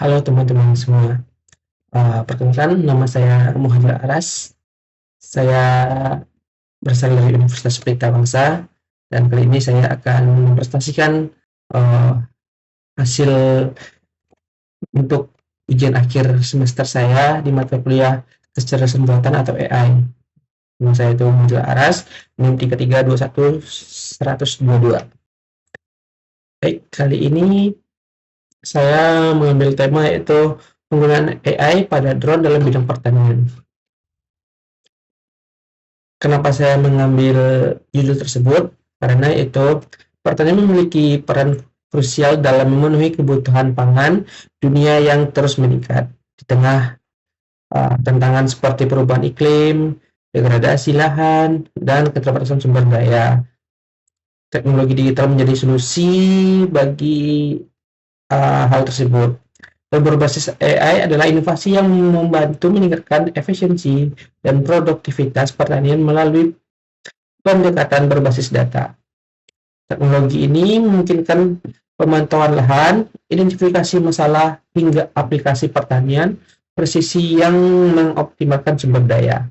Halo teman-teman semua. Perkenalkan, nama saya Muhammad Aras. Saya berasal dari Universitas Pelita Bangsa, dan kali ini saya akan mempresentasikan uh, hasil untuk ujian akhir semester saya di mata kuliah kecerdasan buatan atau AI. Nama saya itu Muhammad Aras, NIM 3321 Baik, kali ini saya mengambil tema yaitu penggunaan AI pada drone dalam bidang pertanian. Kenapa saya mengambil judul tersebut? Karena itu pertanian memiliki peran krusial dalam memenuhi kebutuhan pangan dunia yang terus meningkat di tengah tantangan seperti perubahan iklim, degradasi lahan, dan keterbatasan sumber daya. Teknologi digital menjadi solusi bagi hal tersebut. Berbasis AI adalah inovasi yang membantu meningkatkan efisiensi dan produktivitas pertanian melalui pendekatan berbasis data. Teknologi ini memungkinkan pemantauan lahan, identifikasi masalah, hingga aplikasi pertanian presisi yang mengoptimalkan sumber daya.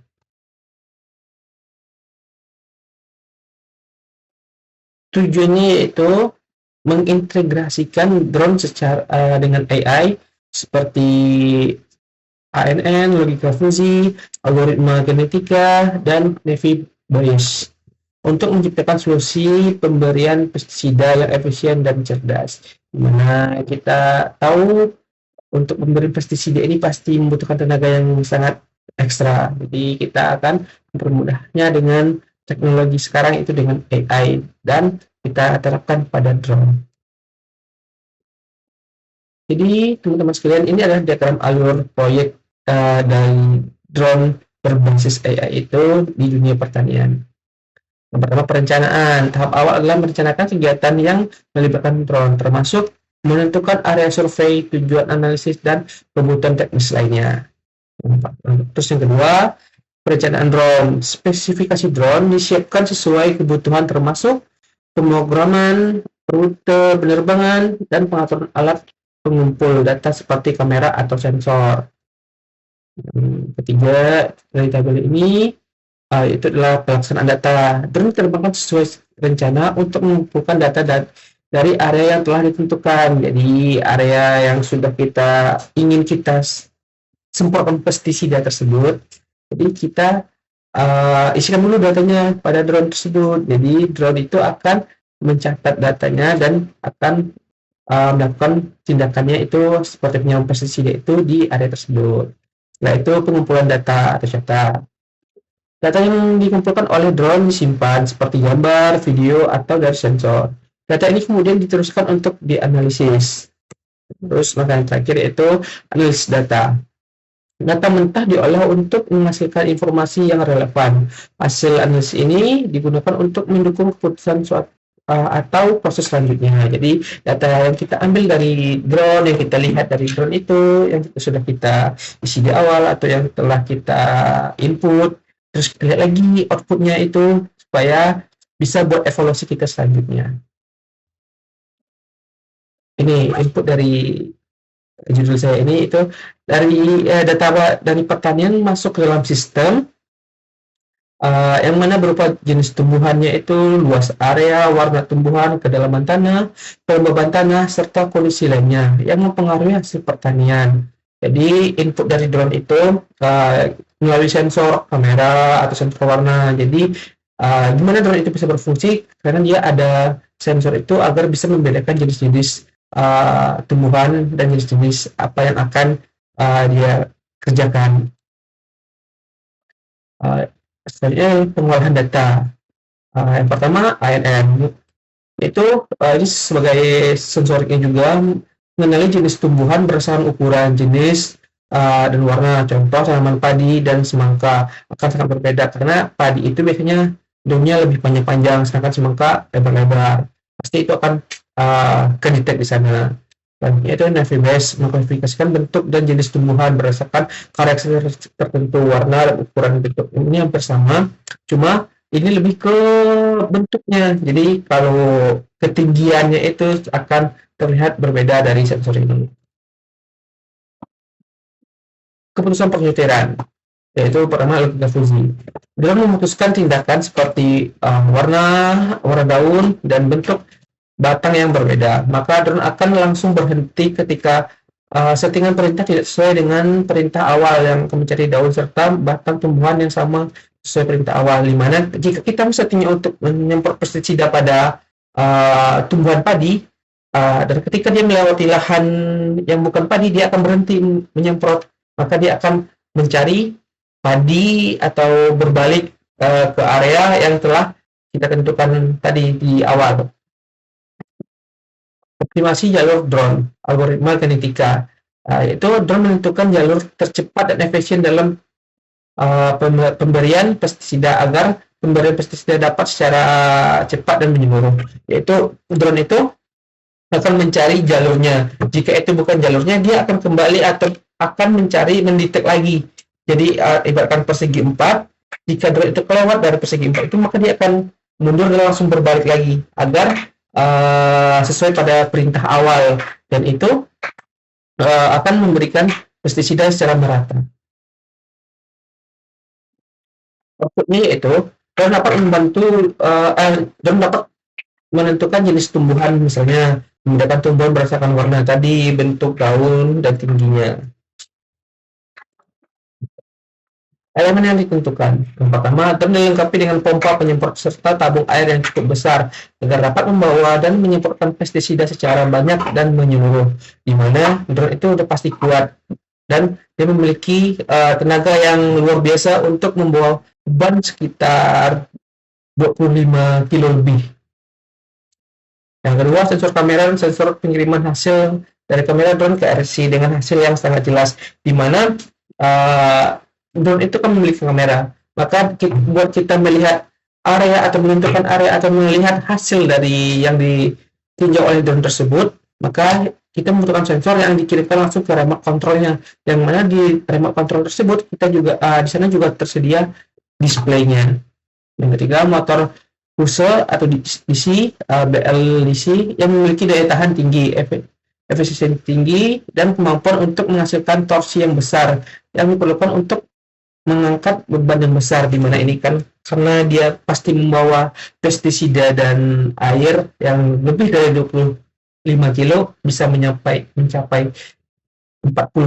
Tujuannya yaitu mengintegrasikan drone dengan AI seperti ANN, logika fuzzy, algoritma genetika, dan Navy Bayes untuk menciptakan solusi pemberian pestisida yang efisien dan cerdas. Dimana kita tahu untuk memberi pestisida ini pasti membutuhkan tenaga yang sangat ekstra. Jadi kita akan mempermudahnya dengan teknologi sekarang itu dengan AI dan kita terapkan pada drone. Jadi teman-teman sekalian, ini adalah diagram alur proyek dari drone berbasis AI itu di dunia pertanian. Yang pertama, perencanaan. Tahap awal adalah merencanakan kegiatan yang melibatkan drone, termasuk menentukan area survei, tujuan analisis, dan kebutuhan teknis lainnya. Terus yang kedua, perencanaan drone. Spesifikasi drone disiapkan sesuai kebutuhan termasuk pemrograman, rute penerbangan, dan pengaturan alat pengumpul data seperti kamera atau sensor. Ketiga, dari tabel ini itu adalah pelaksanaan data. Drone diterbangkan sesuai rencana untuk mengumpulkan data dari area yang telah ditentukan. Jadi area yang sudah ingin kita semprotkan pestisida tersebut. Jadi kita isikan dulu datanya pada drone tersebut. Jadi drone itu akan mencatat datanya dan akan melakukan tindakannya itu seperti penyiraman pestisida itu di area tersebut. Nah, itu pengumpulan data atau data. Data yang dikumpulkan oleh drone disimpan seperti gambar, video, atau dari sensor. Data ini kemudian diteruskan untuk dianalisis. Terus maka yang terakhir yaitu analisis data. Data mentah diolah untuk menghasilkan informasi yang relevan. Hasil analisis ini digunakan untuk mendukung keputusan suatu atau proses selanjutnya. Jadi data yang kita ambil dari drone, yang kita lihat dari drone itu, yang sudah kita isi di awal atau yang telah kita input, terus kita lihat lagi outputnya itu supaya bisa buat evaluasi kita selanjutnya. Ini input dari judul saya ini itu dari data dari pertanian masuk ke dalam sistem yang mana berupa jenis tumbuhannya itu, luas area, warna tumbuhan, kedalaman tanah, kelembaban tanah, serta kondisi lainnya yang mempengaruhi hasil pertanian. Jadi input dari drone itu melalui sensor kamera atau sensor warna. Jadi gimana drone itu bisa berfungsi? Karena dia ada sensor itu agar bisa membedakan jenis-jenis tumbuhan dan jenis-jenis apa yang akan dia kerjakan. Selanjutnya pengolahan data. Yang pertama ANN itu ini sebagai sensoriknya juga mengenali jenis tumbuhan berdasarkan ukuran, jenis dan warna. Contoh tanaman padi dan semangka akan sangat berbeda karena padi itu biasanya daunnya lebih panjang-panjang, sedangkan semangka lebar-lebar. Pasti itu akan kedetek di sana. Selanjutnya itu Navy Base mengklasifikasikan bentuk dan jenis tumbuhan berdasarkan karakteristik tertentu, warna dan ukuran bentuk. Ini hampir sama, cuma ini lebih ke bentuknya. Jadi kalau ketinggiannya itu akan terlihat berbeda dari sensor ini. keputusan penyeteran, yaitu pertama logika fusi. Dalam memutuskan tindakan seperti warna, warna daun, dan bentuk batang yang berbeda, maka drone akan langsung berhenti ketika settingan perintah tidak sesuai dengan perintah awal yang mencari daun serta batang tumbuhan yang sama sesuai perintah awal. Dimana jika kita settingnya untuk menyemprot pestisida pada tumbuhan padi, dan ketika dia melewati lahan yang bukan padi, dia akan berhenti menyemprot, maka dia akan mencari padi atau berbalik ke area yang telah kita tentukan tadi di awal. Optimasi jalur drone, algoritma kinetika, yaitu drone menentukan jalur tercepat dan efisien dalam pemberian pestisida agar pemberian pestisida dapat secara cepat dan menyeluruh. Yaitu drone itu akan mencari jalurnya. Jika itu bukan jalurnya, dia akan kembali atau akan mencari mendetek lagi. Jadi ibaratkan persegi 4, jika drone itu kelewat dari persegi 4 itu, maka dia akan mundur dan langsung berbalik lagi agar sesuai pada perintah awal, dan itu akan memberikan pestisida secara merata. Outputnya yaitu drone dapat membantu, drone dapat menentukan jenis tumbuhan, misalnya membedakan tumbuhan berdasarkan warna tadi, bentuk daun, dan tingginya. Elemen yang ditentukan. Yang pertama, drone dilengkapi dengan pompa penyemprot serta tabung air yang cukup besar agar dapat membawa dan menyemprotkan pestisida secara banyak dan menyeluruh. Di mana drone itu udah pasti kuat dan dia memiliki tenaga yang luar biasa untuk membawa beban sekitar 25 kilo lebih. Yang kedua, sensor kamera dan sensor pengiriman hasil dari kamera drone ke RC dengan hasil yang sangat jelas, di mana drone itu kan memiliki kamera, maka buat kita melihat area atau menentukan area atau melihat hasil dari yang ditinjau oleh drone tersebut, maka kita membutuhkan sensor yang dikirimkan langsung ke remote controlnya, yang mana di remote control tersebut kita juga di sana juga tersedia displaynya. Yang ketiga, motor pulse atau DC, BLDC yang memiliki daya tahan tinggi, efisiensi tinggi, dan kemampuan untuk menghasilkan torsi yang besar yang diperlukan untuk mengangkat beban yang besar, di mana ini kan karena dia pasti membawa pestisida dan air yang lebih dari 25 kilo, bisa mencapai 40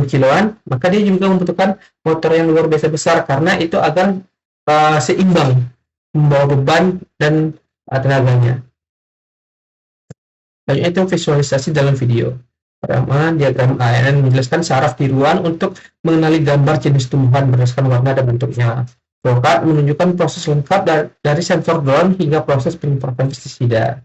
kiloan, maka dia juga membutuhkan motor yang luar biasa besar karena itu agar seimbang membawa beban dan tenaganya. Banyak itu visualisasi dalam video. Pertama, diagram AN menjelaskan saraf tiruan untuk mengenali gambar jenis tumbuhan berdasarkan warna dan bentuknya. Flowchart menunjukkan proses lengkap dari sensor drone hingga proses penyemprotan pestisida.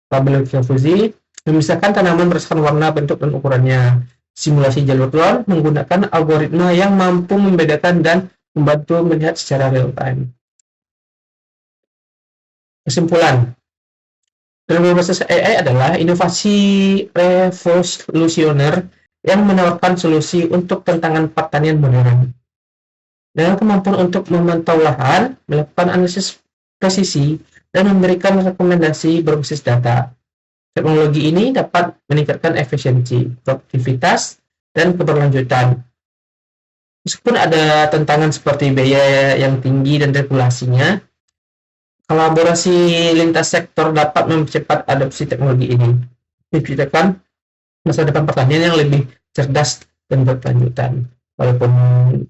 Tabel fusi memisahkan tanaman berdasarkan warna, bentuk, dan ukurannya. Simulasi jalur drone menggunakan algoritma yang mampu membedakan dan membantu melihat secara real time. Kesimpulan, drone berbasis AI adalah inovasi revolusioner yang menawarkan solusi untuk tantangan pertanian modern. Dengan kemampuan untuk memantau lahan, melakukan analisis presisi, dan memberikan rekomendasi berbasis data. Teknologi ini dapat meningkatkan efisiensi, produktivitas, dan keberlanjutan. Meskipun ada tantangan seperti biaya yang tinggi dan regulasinya, kolaborasi lintas sektor dapat mempercepat adopsi teknologi ini, menciptakan masa depan pertanian yang lebih cerdas dan berkelanjutan. Walaupun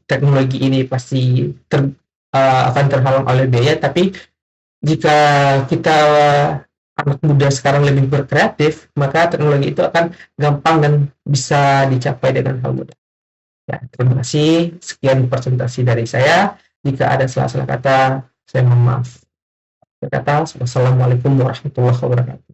teknologi ini pasti akan terhalang oleh biaya, tapi jika kita anak muda sekarang lebih berkreatif, maka teknologi itu akan gampang dan bisa dicapai dengan hal mudah. Ya, terima kasih. Sekian presentasi dari saya. Jika ada salah-salah kata, saya mohon maaf. Wassalamualaikum warahmatullahi wabarakatuh.